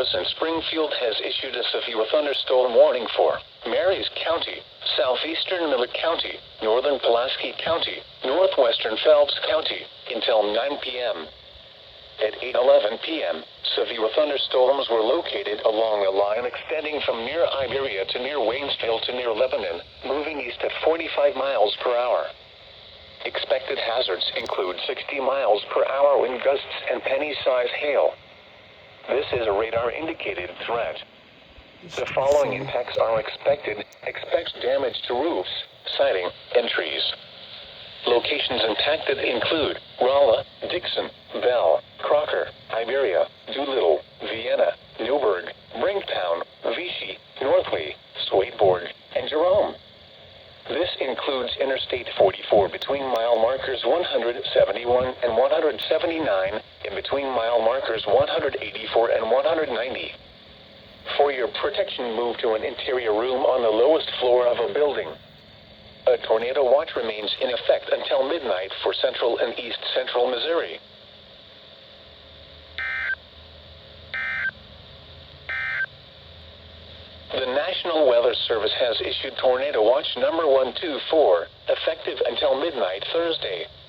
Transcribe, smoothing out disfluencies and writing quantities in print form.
Office in Springfield has issued a severe thunderstorm warning for Marys County, southeastern Miller County, northern Pulaski County, northwestern Phelps County, until 9 p.m. At 8:11 p.m., severe thunderstorms were located along a line extending from near Iberia to near Waynesville to near Lebanon, moving east at 45 miles per hour. Expected hazards include 60 miles per hour wind gusts and penny-size hail. This is a radar-indicated threat. The following impacts are expected. Expect damage to roofs, siding, and trees. Locations impacted include Rolla, Dixon, Bell, Crocker, Iberia, Doolittle, Vienna, Newburgh, Brinktown, Vichy, Northway, Swadeborg, and Jerome. This includes Interstate 44 between mile markers 171 and 179, and between mile markers 184 and 190. For your protection, move to an interior room on the lowest floor of a building. A tornado watch remains in effect until midnight for central and east central Missouri. The National Weather Service has issued Tornado Watch number 124, effective until midnight Thursday.